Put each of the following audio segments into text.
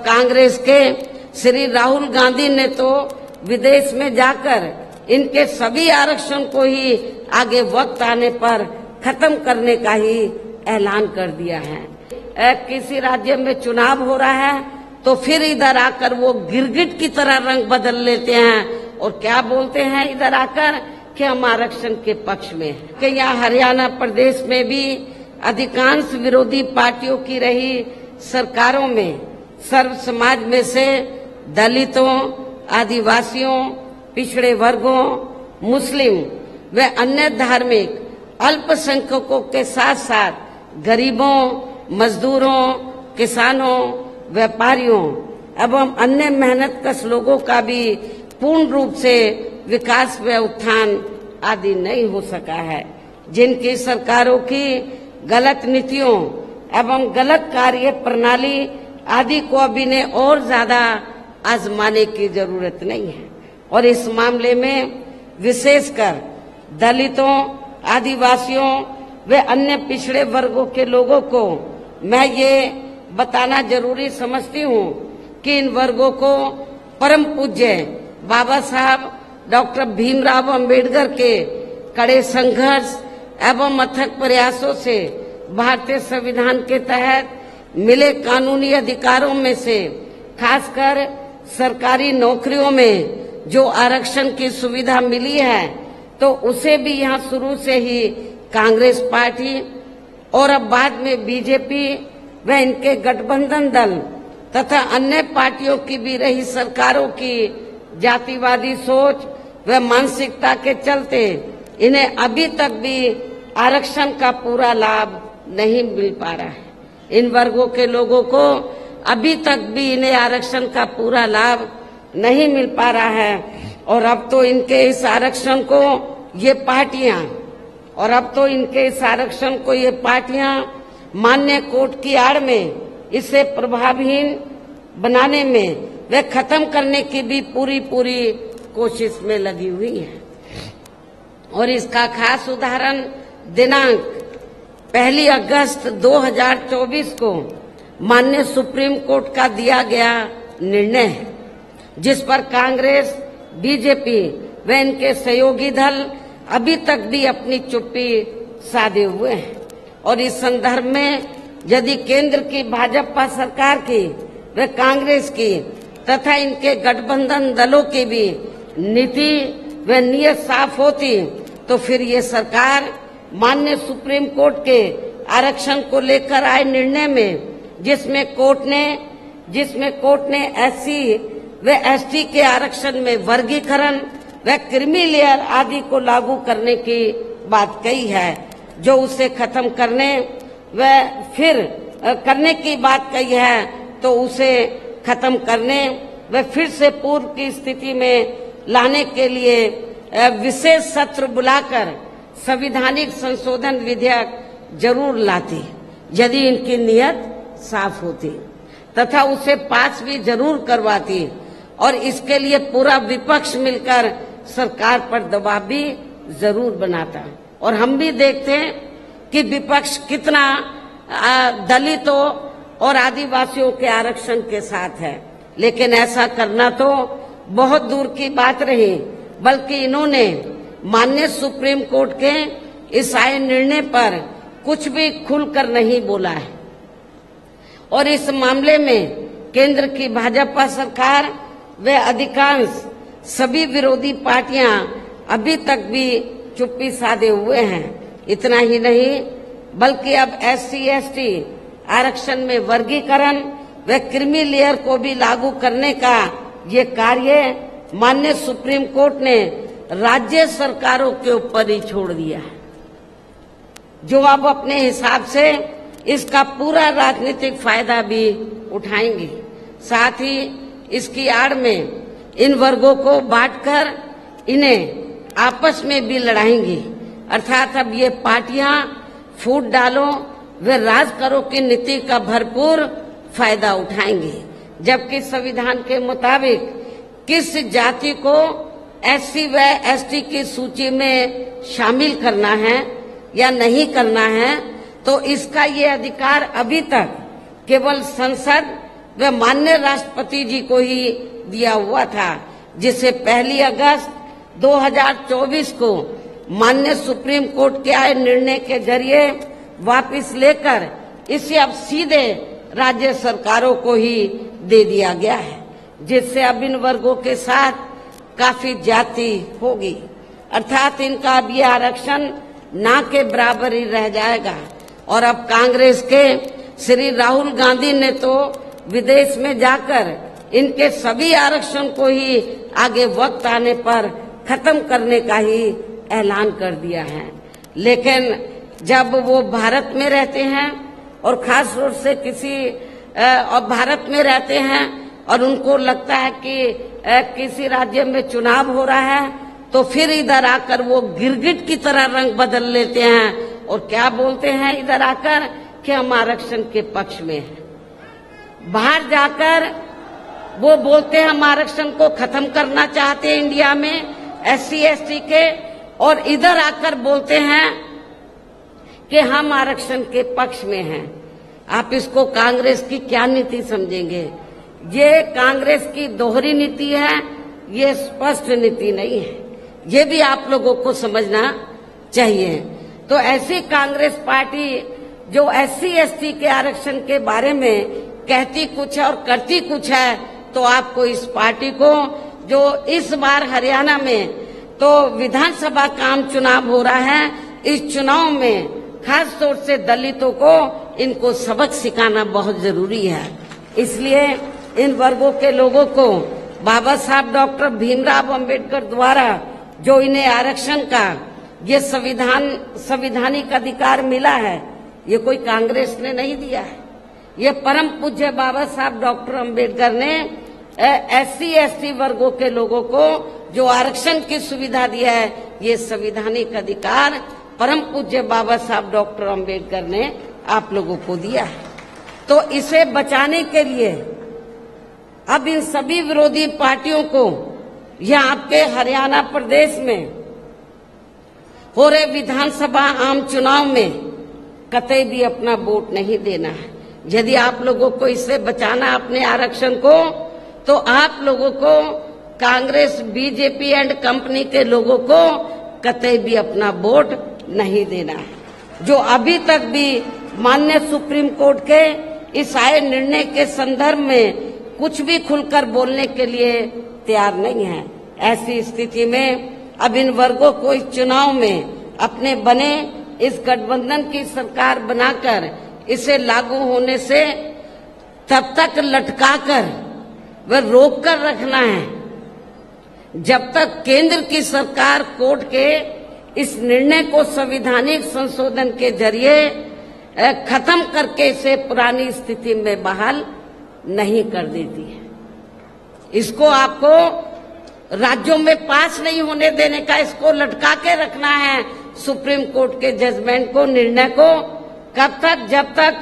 कांग्रेस के श्री राहुल गांधी ने तो विदेश में जाकर इनके सभी आरक्षण को ही आगे वक्त आने पर खत्म करने का ही ऐलान कर दिया है। किसी राज्य में चुनाव हो रहा है तो फिर इधर आकर वो गिरगिट की तरह रंग बदल लेते हैं और क्या बोलते हैं इधर आकर कि हम आरक्षण के पक्ष में हैं। कि यहाँ हरियाणा प्रदेश में भी अधिकांश विरोधी पार्टियों की रही सरकारों में सर्व समाज में से दलितों, आदिवासियों, पिछड़े वर्गों, मुस्लिम व अन्य धार्मिक अल्पसंख्यकों के साथ साथ गरीबों, मजदूरों, किसानों, व्यापारियों एवं अन्य मेहनतकश लोगों का भी पूर्ण रूप से विकास व उत्थान आदि नहीं हो सका है। जिनकी सरकारों की गलत नीतियों एवं गलत कार्य प्रणाली आदि को अब इन्हें और ज्यादा आजमाने की जरूरत नहीं है। और इस मामले में विशेषकर दलितों, आदिवासियों व अन्य पिछड़े वर्गों के लोगों को मैं ये बताना जरूरी समझती हूँ कि इन वर्गों को परम पूज्य बाबा साहब डॉक्टर भीमराव अंबेडकर के कड़े संघर्ष एवं अथक प्रयासों से भारतीय संविधान के तहत मिले कानूनी अधिकारों में से खासकर सरकारी नौकरियों में जो आरक्षण की सुविधा मिली है तो उसे भी यहाँ शुरू से ही कांग्रेस पार्टी और अब बाद में बीजेपी व इनके गठबंधन दल तथा अन्य पार्टियों की भी रही सरकारों की जातिवादी सोच व मानसिकता के चलते इन्हें अभी तक भी आरक्षण का पूरा लाभ नहीं मिल पा रहा है। इन वर्गों के लोगों को अभी तक भी इन्हें आरक्षण का पूरा लाभ नहीं मिल पा रहा है। और अब तो इनके इस आरक्षण को ये पार्टियां मान्य कोर्ट की आड़ में इसे प्रभावहीन बनाने में व खत्म करने की भी पूरी कोशिश में लगी हुई है। और इसका खास उदाहरण दिनांक 1 अगस्त 2024 को माननीय सुप्रीम कोर्ट का दिया गया निर्णय है, जिस पर कांग्रेस, बीजेपी व इनके सहयोगी दल अभी तक भी अपनी चुप्पी साधे हुए हैं। और इस संदर्भ में यदि केंद्र की भाजपा सरकार की व कांग्रेस की तथा इनके गठबंधन दलों की भी नीति व नीयत साफ होती तो फिर ये सरकार माननीय सुप्रीम कोर्ट के आरक्षण को लेकर आए निर्णय में जिसमें कोर्ट ने एससी व एसटी के आरक्षण में वर्गीकरण व क्रीमी लेयर आदि को लागू करने की बात कही है, जो उसे खत्म करने व फिर करने की बात कही है, तो उसे खत्म करने व फिर से पूर्व की स्थिति में लाने के लिए विशेष सत्र बुलाकर संवैधानिक संशोधन विधेयक जरूर लाती यदि इनकी नीयत साफ होती तथा उसे पास भी जरूर करवाती और इसके लिए पूरा विपक्ष मिलकर सरकार पर दबाव भी जरूर बनाता। और हम भी देखते हैं कि विपक्ष कितना दलितों और आदिवासियों के आरक्षण के साथ है, लेकिन ऐसा करना तो बहुत दूर की बात रही, बल्कि इन्होंने माननीय सुप्रीम कोर्ट के इस आए निर्णय पर कुछ भी खुलकर नहीं बोला है। और इस मामले में केंद्र की भाजपा सरकार व अधिकांश सभी विरोधी पार्टियां अभी तक भी चुप्पी साधे हुए हैं। इतना ही नहीं बल्कि अब SC/ST आरक्षण में वर्गीकरण व क्रीमी लेयर को भी लागू करने का ये कार्य माननीय सुप्रीम कोर्ट ने राज्य सरकारों के ऊपर ही छोड़ दिया है, जो अब अपने हिसाब से इसका पूरा राजनीतिक फायदा भी उठाएंगे। साथ ही इसकी आड़ में इन वर्गों को बांटकर इन्हें आपस में भी लड़ाएंगी। अर्थात अब ये पार्टियां फूट डालो व राज करो की नीति का भरपूर फायदा उठाएंगे, जबकि संविधान के मुताबिक किस जाति को SC व ST की सूची में शामिल करना है या नहीं करना है, तो इसका ये अधिकार अभी तक केवल संसद वह माननीय राष्ट्रपति जी को ही दिया हुआ था, जिसे 1 अगस्त 2024 को माननीय सुप्रीम कोर्ट के आए निर्णय के जरिए वापस लेकर इसे अब सीधे राज्य सरकारों को ही दे दिया गया है, जिससे अब इन वर्गों के साथ काफी ज्यादती होगी। अर्थात इनका अब ये आरक्षण ना के बराबर ही रह जाएगा। और अब कांग्रेस के श्री राहुल गांधी ने तो विदेश में जाकर इनके सभी आरक्षण को ही आगे वक्त आने पर खत्म करने का ही ऐलान कर दिया है। लेकिन जब वो भारत में रहते हैं और खास तौर से भारत में रहते हैं और उनको लगता है कि किसी राज्य में चुनाव हो रहा है, तो फिर इधर आकर वो गिरगिट की तरह रंग बदल लेते हैं और क्या बोलते हैं इधर आकर कि हम आरक्षण के पक्ष में हैं। बाहर जाकर वो बोलते हैं हम आरक्षण को खत्म करना चाहते हैं इंडिया में SC ST के, और इधर आकर बोलते हैं कि हम आरक्षण के पक्ष में हैं। आप इसको कांग्रेस की क्या नीति समझेंगे? ये कांग्रेस की दोहरी नीति है, ये स्पष्ट नीति नहीं है। ये भी आप लोगों को समझना चाहिए। तो ऐसी कांग्रेस पार्टी जो SC ST के आरक्षण के बारे में कहती कुछ है और करती कुछ है, तो आपको इस पार्टी को, जो इस बार हरियाणा में तो विधानसभा का आम चुनाव हो रहा है, इस चुनाव में खास तौर से दलितों को इनको सबक सिखाना बहुत जरूरी है। इसलिए इन वर्गों के लोगों को बाबा साहब डॉक्टर भीमराव अंबेडकर द्वारा जो इन्हें आरक्षण का ये संवैधानिक अधिकार मिला है, ये कोई कांग्रेस ने नहीं दिया है। ये परम पूज्य बाबा साहब डॉक्टर अंबेडकर ने SC ST वर्गों के लोगों को जो आरक्षण की सुविधा दिया है, ये संवैधानिक अधिकार परम पूज्य बाबा साहब डॉक्टर अंबेडकर ने आप लोगों को दिया है। तो इसे बचाने के लिए अब इन सभी विरोधी पार्टियों को यह आपके हरियाणा प्रदेश में हो रहे विधानसभा आम चुनाव में कतई भी अपना वोट नहीं देना है। यदि आप लोगों को इससे बचाना अपने आरक्षण को, तो आप लोगों को कांग्रेस BJP एंड कंपनी के लोगों को कतई भी अपना वोट नहीं देना है। जो अभी तक भी माननीय सुप्रीम कोर्ट के इस आए निर्णय के संदर्भ में कुछ भी खुलकर बोलने के लिए तैयार नहीं है, ऐसी स्थिति में अब इन वर्गों को इस चुनाव में अपने बने इस गठबंधन की सरकार बनाकर इसे लागू होने से तब तक लटकाकर व रोक कर रखना है जब तक केंद्र की सरकार कोर्ट के इस निर्णय को संवैधानिक संशोधन के जरिए खत्म करके इसे पुरानी स्थिति में बहाल नहीं कर देती है। इसको आपको राज्यों में पास नहीं होने देने का, इसको लटका के रखना है सुप्रीम कोर्ट के जजमेंट को, निर्णय को। कब तक? जब तक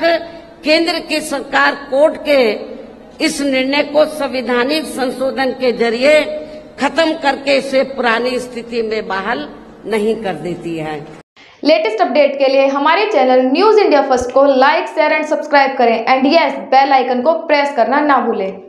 केंद्र की सरकार कोर्ट के इस निर्णय को संवैधानिक संशोधन के जरिए खत्म करके इसे पुरानी स्थिति में बहाल नहीं कर देती है। लेटेस्ट अपडेट के लिए हमारे चैनल न्यूज इंडिया फर्स्ट को लाइक, शेयर एंड सब्सक्राइब करें एंड यस, बेल आइकन को प्रेस करना ना भूलें।